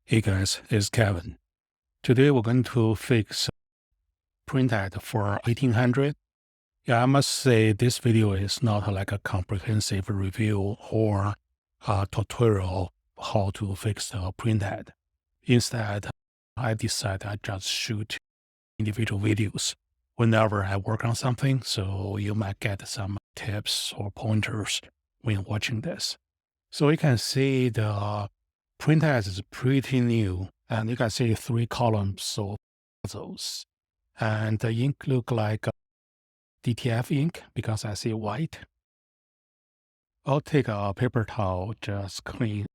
Hey guys, it's Kevin. Today we're going to fix printhead for 1800. Yeah, I must say this video is not like a comprehensive review or a tutorial how to fix a printhead. Instead, I decided I just shoot individual videos whenever I work on something, so you might get some tips or pointers when watching this. So you can see the printhead is pretty new, and you can see 3 columns of those. And the ink look like DTF ink because I see white. I'll take a paper towel, just clean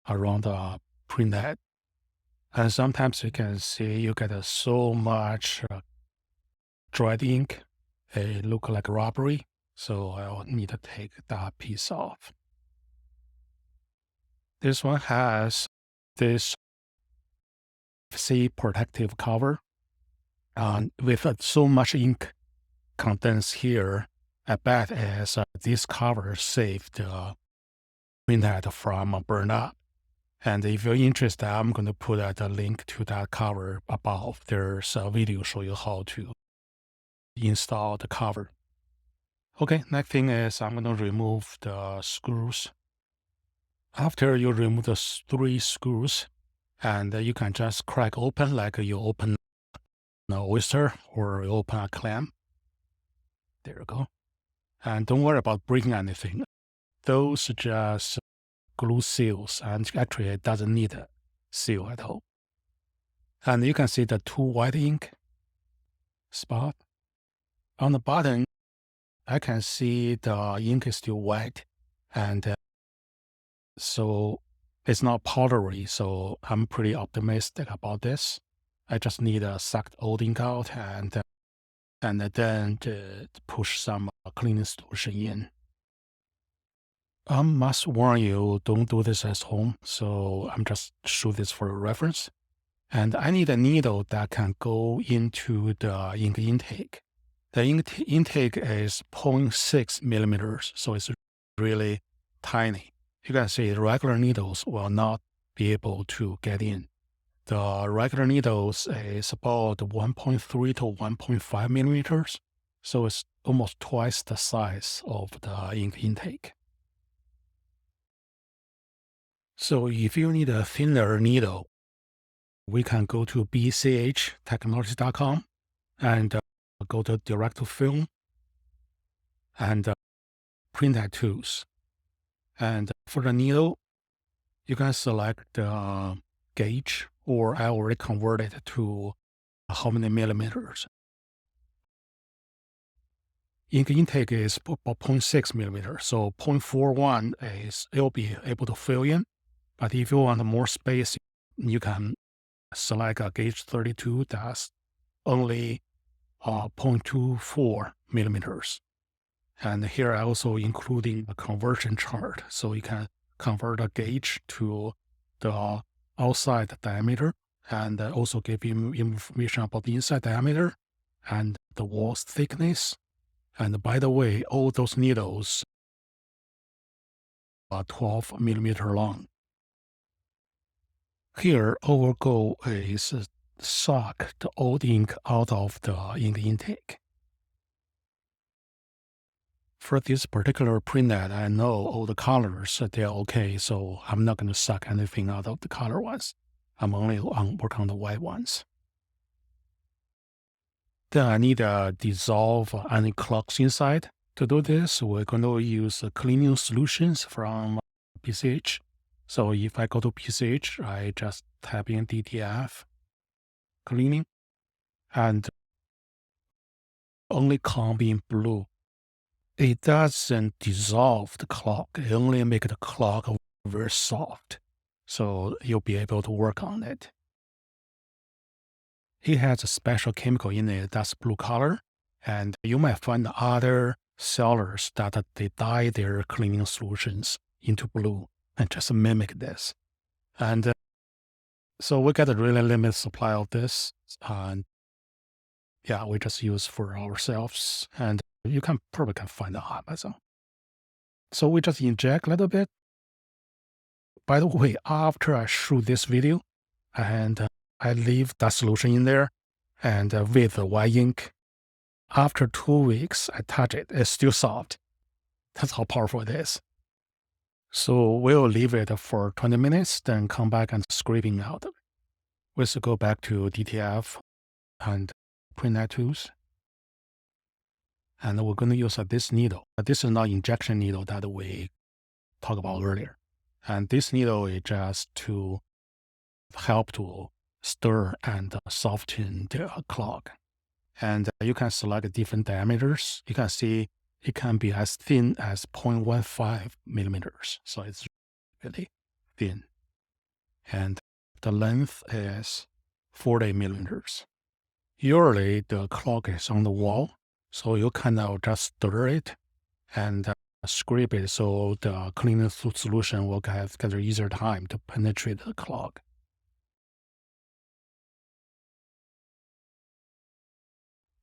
around the printhead. And sometimes you can see you get so much dried ink, it look like rubbery. So I'll need to take that piece off. This one has this protective cover. With so much ink condensed here, I bet as this cover saved the printhead from burn up. And if you're interested, I'm going to put a link to that cover above. There's a video show you how to install the cover. Okay, next thing is I'm going to remove the screws. After you remove the 3 screws, and you can just crack open like you open an oyster or you open a clam. There you go. And don't worry about breaking anything. Those just glue seals, and actually it doesn't need a seal at all. And you can see the 2 white ink spot. On the bottom, I can see the ink is still white, and so it's not powdery, so I'm pretty optimistic about this. I just need a sucked old ink out and then to push some cleaning solution in. I must warn you, don't do this at home, so I'm just shoot this for a reference. And I need a needle that can go into the ink intake. The ink intake is 0.6 millimeters, so it's really tiny. You can see regular needles will not be able to get in. The regular needles is about 1.3 to 1.5 millimeters, so it's almost twice the size of the ink intake. So if you need a thinner needle, we can go to BCH Technologies.com and go to direct to film and printhead tools. And for the needle, you can select the gauge, or I already converted to how many millimeters. Ink intake is about 0.6 millimeters, so 0.41 is it'll be able to fill in. But if you want more space, you can select a gauge 32 that's only 0.24 millimeters. And here I also including a conversion chart, so you can convert a gauge to the outside diameter and also give you information about the inside diameter and the wall's thickness. And by the way, all those needles are 12 millimeter long. Here, our goal is suck the old ink out of the ink intake. For this particular printhead, I know all the colors, they're okay, so I'm not going to suck anything out of the color ones. I'm only working on the white ones. Then I need to dissolve any clogs inside. To do this, we're going to use cleaning solutions from BCH. So if I go to BCH, I just type in DTF cleaning and only come in blue. It doesn't dissolve the clog. It only makes the clog very soft. So you'll be able to work on it. It has a special chemical in it that's blue color. And you might find other sellers that they dye their cleaning solutions into blue and just mimic this. And so we get a really limited supply of this. And yeah, we just use for ourselves. And you probably can find it on Amazon. So we just inject a little bit by the way, after I shoot this video and I leave that solution in there and with the white ink, after 2 weeks, I touch it, it's still soft. That's how powerful it is. So we'll leave it for 20 minutes, then come back and scraping out. We'll go back to DTF and printhead tools. And we're going to use this needle. This is not injection needle that we talked about earlier. And this needle is just to help to stir and soften the clog. And you can select different diameters. You can see it can be as thin as 0.15 millimeters. So it's really thin. And the length is 40 millimeters. Usually the clog is on the wall, so you kind of just stir it and scrape it so the cleaning solution will get an easier time to penetrate the clog.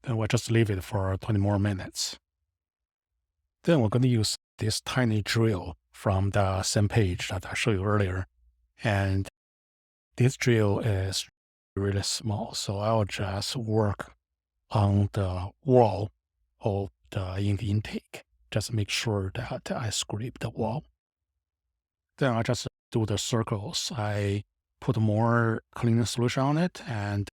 Then we'll just leave it for 20 more minutes. Then we're going to use this tiny drill from the same page that I showed you earlier. And this drill is really small, so I'll just work on the wall of the ink intake. Just make sure that I scrape the wall. Then I just do the circles. I put more cleaning solution on it and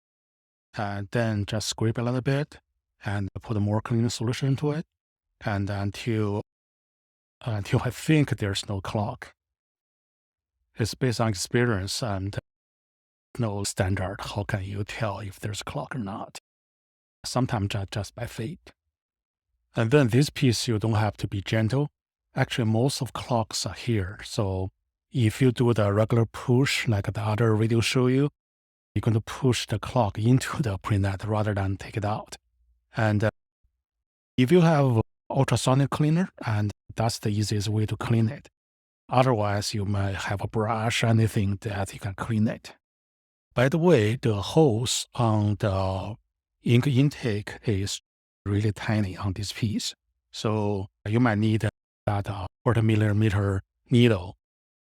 then just scrape a little bit and put more cleaning solution into it, and until I think there's no clog. It's based on experience and no standard. How can you tell if there's a clog or not? Sometimes just by fate. And then this piece, you don't have to be gentle. Actually, most of clogs are here. So if you do the regular push, like the other video show you, you're going to push the clog into the printhead rather than take it out. And if you have ultrasonic cleaner, and that's the easiest way to clean it. Otherwise, you might have a brush, anything that you can clean it. By the way, the holes on the ink intake is really tiny on this piece. So you might need that 40 millimeter needle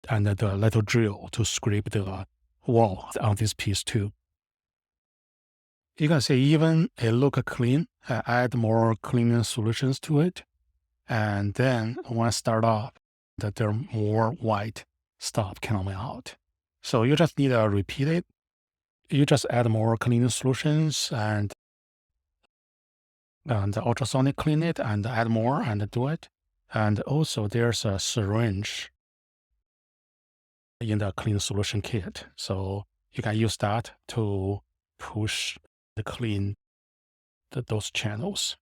and the little drill to scrape the wall on this piece too. You can see even it looks clean. I add more cleaning solutions to it. And then when I start off, that there are more white stuff coming out. So you just need to repeat it. You just add more cleaning solutions and ultrasonic clean it and add more and do it. And also there's a syringe in the clean solution kit. So you can use that to push the clean those channels.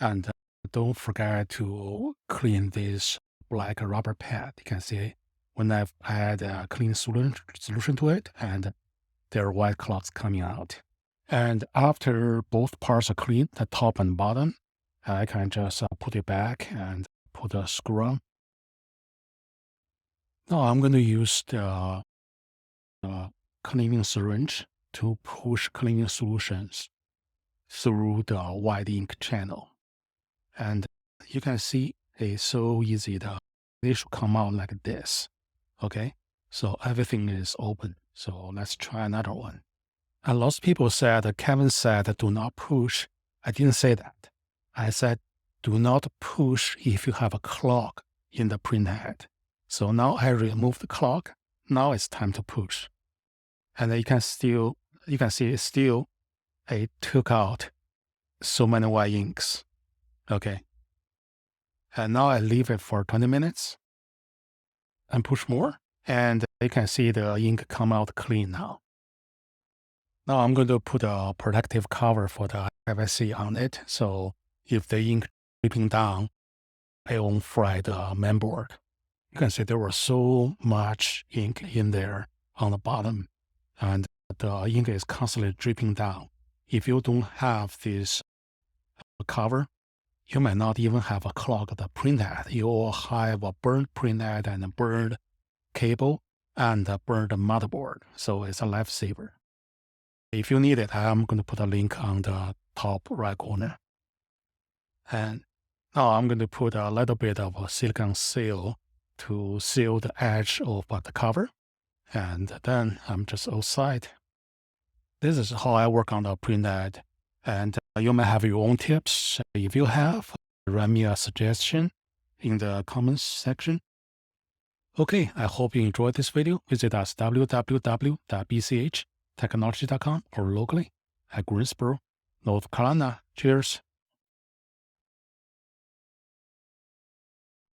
And don't forget to clean this black rubber pad. You can see when I've added a clean solution to it, and there are white clogs coming out. And after both parts are clean, the top and bottom, I can just put it back and put a screw on. Now I'm going to use the cleaning syringe to push cleaning solutions through the white ink channel. And you can see it's so easy that they should come out like this. Okay, so everything is open. So let's try another one. And lots of people said, Kevin said, do not push. I didn't say that. I said, do not push if you have a clog in the printhead. So now I remove the clog. Now it's time to push. And you can see it took out so many white inks. Okay. And now I leave it for 20 minutes and push more. And you can see the ink come out clean now. Now I'm going to put a protective cover for the privacy on it. So if the ink dripping down, it won't fry the mainboard. You can see there was so much ink in there on the bottom, and the ink is constantly dripping down. If you don't have this cover, you might not even have a clogged printhead. You will have a burned printhead and a burned cable and a burned motherboard. So it's a lifesaver. If you need it, I'm going to put a link on the top right corner. And now I'm going to put a little bit of a silicone seal to seal the edge of the cover, and then I'm just outside. This is how I work on the printhead, and you may have your own tips. If you have, write me a suggestion in the comments section. Okay, I hope you enjoyed this video. Visit us www.bchtechnologies.com or locally at Greensboro, North Carolina. Cheers.